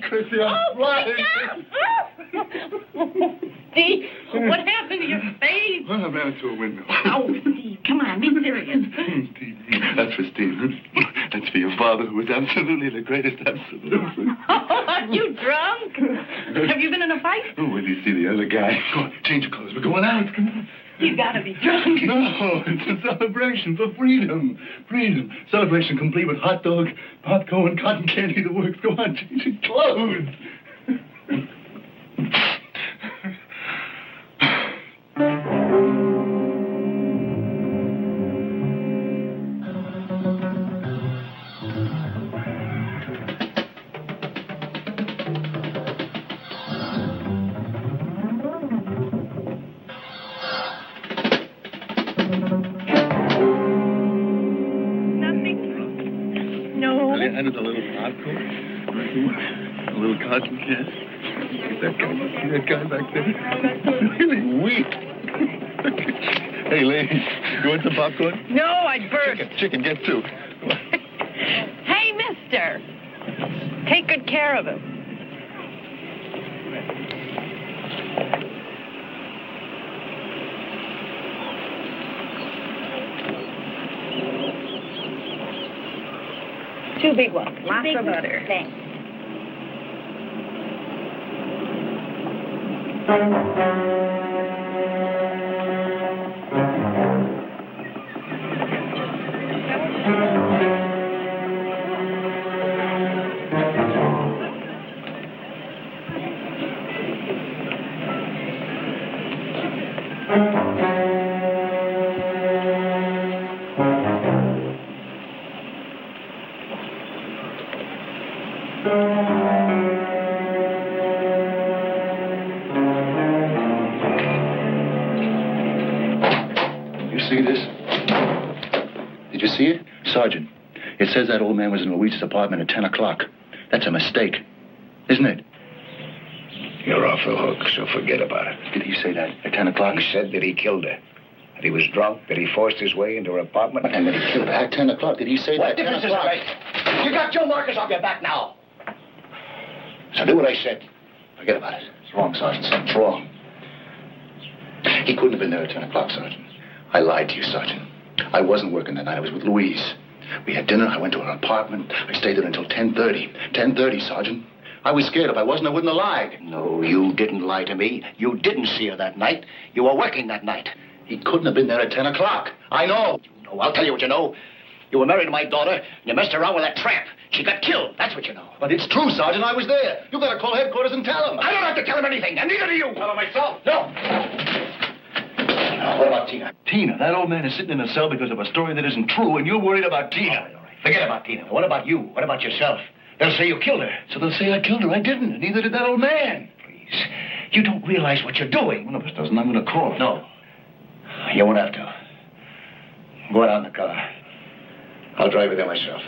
Chrissy, I'm flying. Steve, what happened to your face? Well, I ran into a window. Oh, Steve, come on, be serious. Steve, that's for Steve. That's for your father, who was absolutely the greatest, absolutely. Are you drunk? Have you been in a fight? Oh, wait till you see the other guy. Go on, change your clothes. We're going out. Come on. You gotta be drunk. No, it's a celebration for freedom. Freedom. Celebration complete with hot dog, popcorn, cotton candy, the works. Go on, change your clothes. with a little popcorn? A little cotton candy? That guy, you see that guy back there? Really weak. Hey, lady, you want some popcorn? No, I'd burst. Chicken, get two. Hey, mister. Take good care of him. Two big ones. Lots of butter. Thanks. You see this? Did you see it? Sergeant, it says that old man was in Louise's apartment at 10 o'clock. That's a mistake, isn't it? You're off the hook, so forget about it. Did he say that at 10 o'clock? He said that he killed her. That he was drunk, that he forced his way into her apartment. And that he killed her at 10 o'clock. Did he say What that at 10 difference does it o'clock? make? You got Joe Marcus off your back now. So do what I said. Forget about it. It's wrong, Sergeant. Something's wrong. He couldn't have been there at 10 o'clock, Sergeant. I lied to you, Sergeant. I wasn't working that night. I was with Louise. We had dinner. I went to her apartment. I stayed there until 10:30. 10:30, Sergeant. I was scared. If I wasn't, I wouldn't have lied. No, you didn't lie to me. You didn't see her that night. You were working that night. He couldn't have been there at 10 o'clock. I know. No, I'll tell you what you know. You were married to my daughter, and you messed around with that tramp. She got killed. That's what you know. But it's true, Sergeant. I was there. You gotta call headquarters and tell them. I don't have to tell him anything, and neither do you. Tell him myself. No. Now, what about Tina? Tina, that old man is sitting in a cell because of a story that isn't true, and you're worried about Tina. All right. Forget about Tina. What about you? What about yourself? They'll say you killed her. So they'll say I killed her. I didn't, and neither did that old man. Please. You don't realize what you're doing. One of us doesn't. I'm gonna call him. No. You won't have to. Go out in the car. I'll drive you there myself.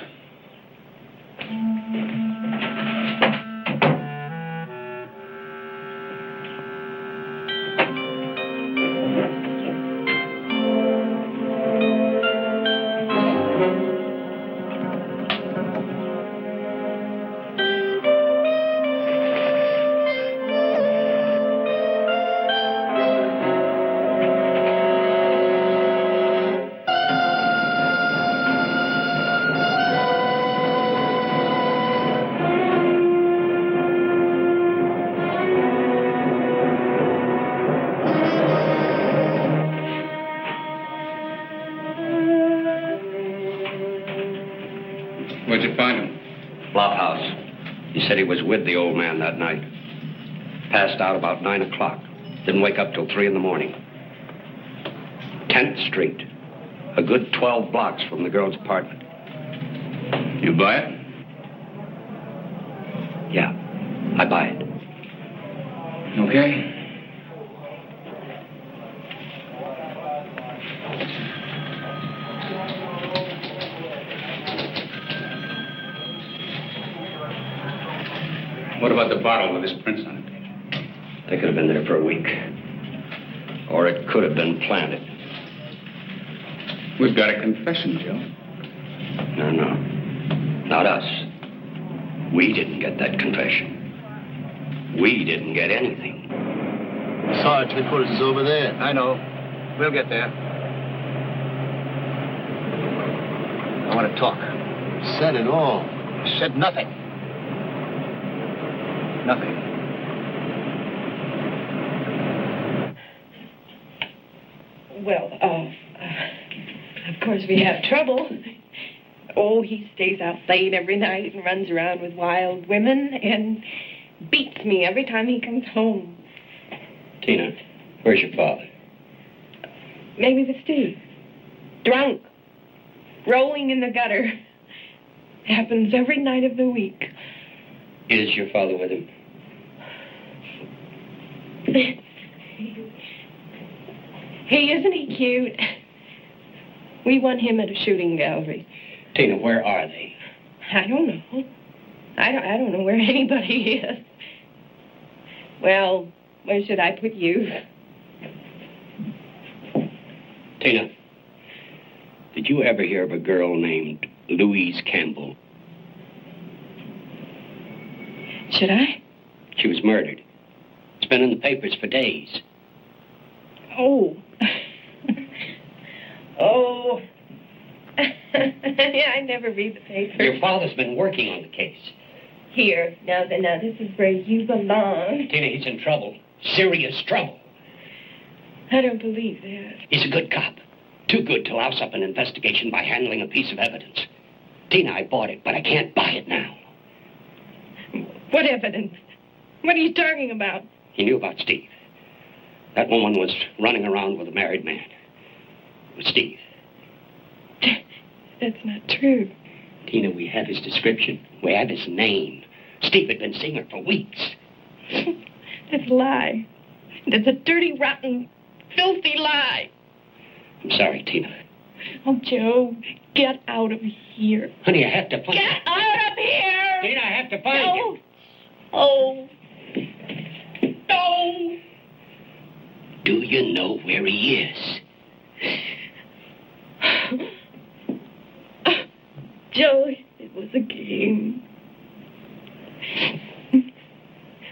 Where'd you find him? Bluff House. He said he was with the old man that night. Passed out about 9 o'clock. Didn't wake up till 3 in the morning. 10th Street. A good 12 blocks from the girl's apartment. You buy it? Yeah, I buy it. Okay. What about the bottle with his prints on it? They could have been there for a week. Or it could have been planted. We've got a confession, Joe. No. Not us. We didn't get that confession. We didn't get anything. Sarge, headquarters is over there. I know. We'll get there. I want to talk. Said it all. Said nothing. Nothing. Well, of course we have trouble. Oh, he stays out late every night and runs around with wild women and beats me every time he comes home. Tina, where's your father? Maybe with Steve. Drunk. Rolling in the gutter. Happens every night of the week. Is your father with him? Hey, isn't he cute? We won him at a shooting gallery. Tina, where are they? I don't know. I don't know where anybody is. Well, where should I put you? Tina, did you ever hear of a girl named Louise Campbell? Should I? She was murdered. It's been in the papers for days. Oh. Oh. I never read the paper. Your father's been working on the case. Here, now this is where you belong. Tina, he's in trouble. Serious trouble. I don't believe that. He's a good cop. Too good to louse up an investigation by handling a piece of evidence. Tina, I bought it, but I can't buy it now. What evidence? What are you talking about? He knew about Steve. That woman was running around with a married man. It was Steve. That's not true. Tina, we have his description. We have his name. Steve had been seeing her for weeks. That's a lie. That's a dirty, rotten, filthy lie. I'm sorry, Tina. Oh, Joe, get out of here. Honey, I have to find Get out of here! Tina, I have to find you. Oh. No. Do you know where he is? Joe, it was a game.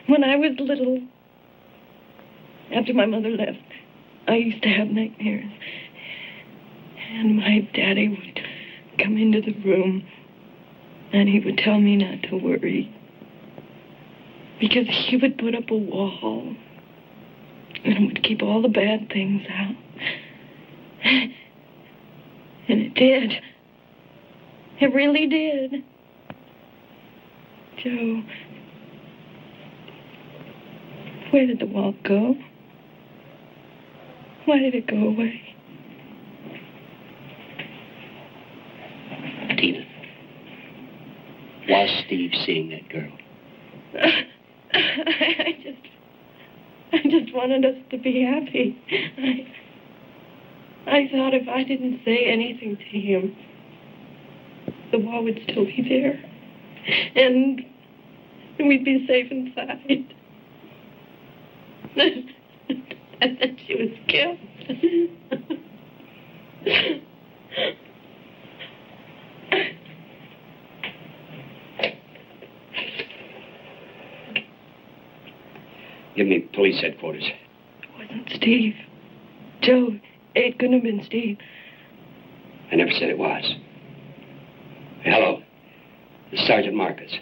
When I was little, after my mother left, I used to have nightmares. And my daddy would come into the room and he would tell me not to worry. Because he would put up a wall and it would keep all the bad things out. And it did. It really did. Joe, where did the wall go? Why did it go away? Tina, was Steve seeing that girl? I just wanted us to be happy. I thought if I didn't say anything to him, the wall would still be there. And we'd be safe inside. And then she was killed. Give me police headquarters. It wasn't Steve. Joe, it couldn't have been Steve. I never said it was. Hello. This is Sergeant Marcus.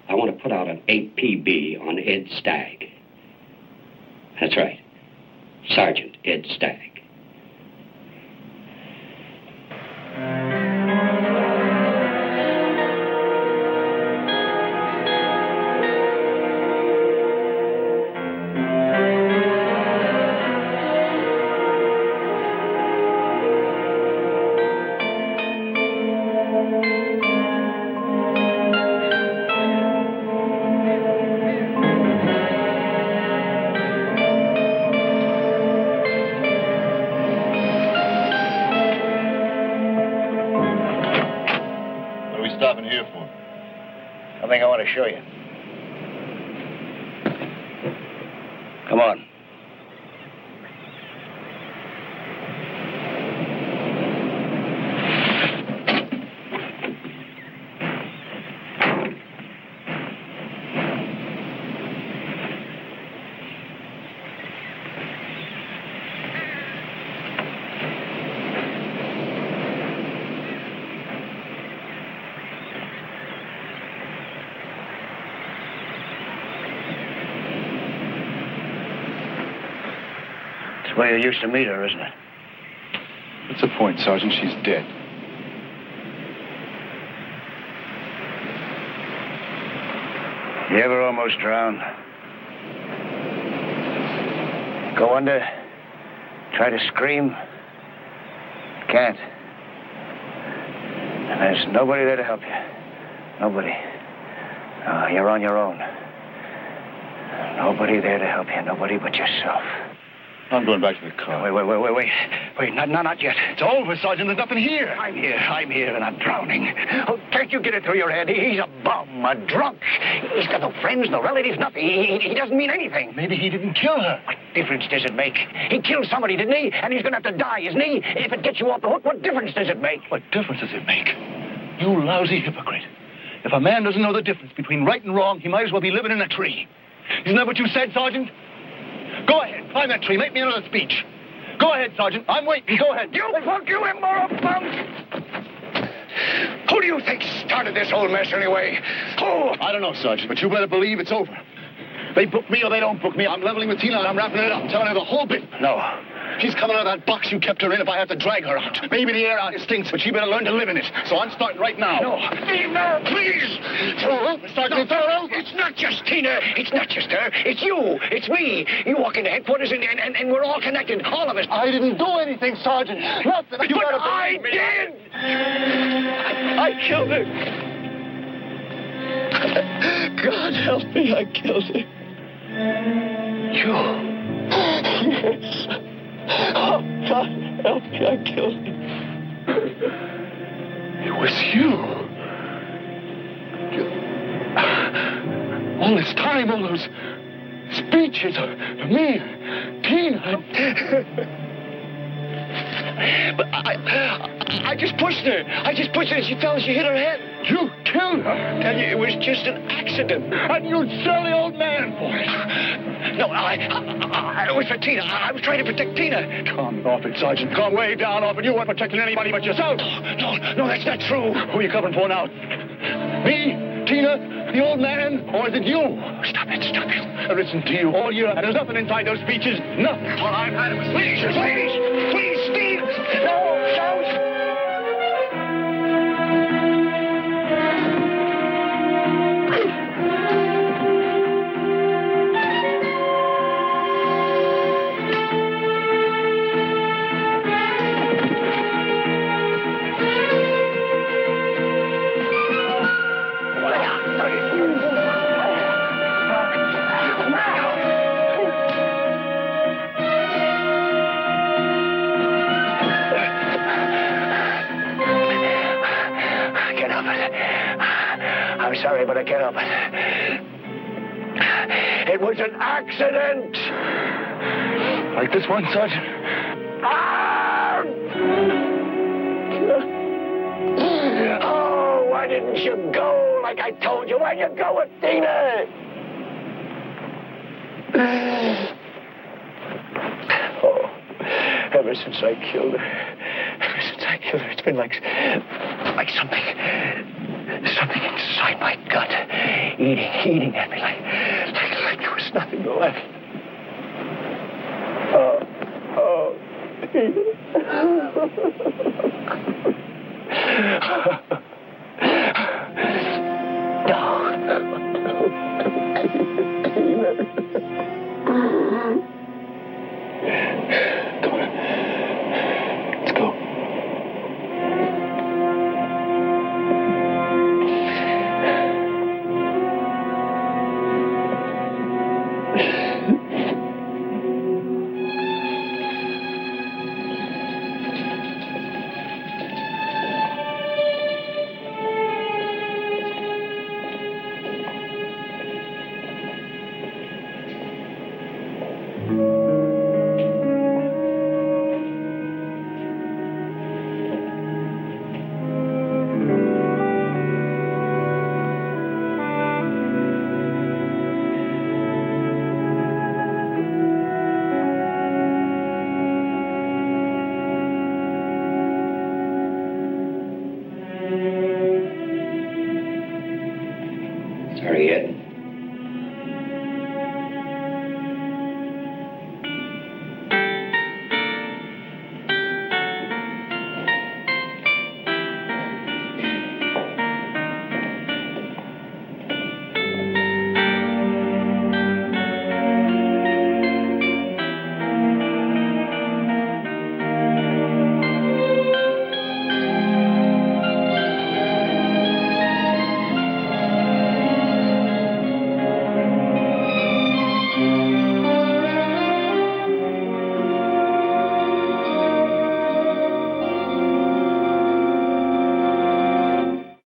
I want to put out an APB on Ed Stagg. That's right. Sergeant Ed Stagg. Stopping here for? Something I want to show you. Come on. Where you used to meet her, isn't it? What's the point, Sergeant? She's dead. You ever almost drowned? Go under, try to scream. Can't. And there's nobody there to help you. Nobody. No, you're on your own. Nobody there to help you. Nobody but yourself. I'm going back to the car. Wait, not yet. It's over, Sergeant. There's nothing here. I'm here, and I'm drowning. Oh, can't you get it through your head? He's a bum, a drunk. He's got no friends, no relatives, nothing. He doesn't mean anything. Maybe he didn't kill her. What difference does it make? He killed somebody, didn't he? And he's going to have to die, isn't he? If it gets you off the hook, what difference does it make? What difference does it make? You lousy hypocrite. If a man doesn't know the difference between right and wrong, he might as well be living in a tree. Isn't that what you said, Sergeant? Go ahead, climb that tree. Make me another speech. Go ahead, Sergeant. I'm waiting. Go ahead. You punk, you immoral punk! Who do you think started this whole mess anyway? Who? I don't know, Sergeant, but you better believe it's over. They book me or they don't book me. I'm leveling with Tina and I'm wrapping it up. I'm telling her the whole bit. No. She's coming out of that box you kept her in if I have to drag her out. Maybe the air out here stinks, but she better learn to live in it. So I'm starting right now. No. Steve, no, please. Sergeant, throw her over. It's not just Tina. It's not just her. It's you. It's me. You walk into headquarters and we're all connected. All of us. I didn't do anything, Sergeant. Nothing. You but gotta I believe me. did. I killed her. God help me, I killed her. You? Yes. Oh, God help me, I killed her. It was you. All this time, all those speeches to me, Tina. But I just pushed her. And she fell and she hit her head. You killed her? I tell you, it was just an accident. And you'd sell the old man for it. No, it was for Tina. I was trying to protect Tina. Calm off it, Sergeant. Calm way down off it. You weren't protecting anybody but yourself. No, that's not true. Who are you covering for now? Me? Tina? The old man? Or is it you? Stop it. I listened to you all year, and there's nothing inside those speeches. Nothing. All I've had was please, Steve. No. I'm sorry, but I can't help it. It was an accident. Like this one, Sergeant? Oh, why didn't you go like I told you? Why'd you go with Tina? Oh, ever since I killed her, it's been like something inside my gut, eating at me like there was nothing left. Oh, Tina.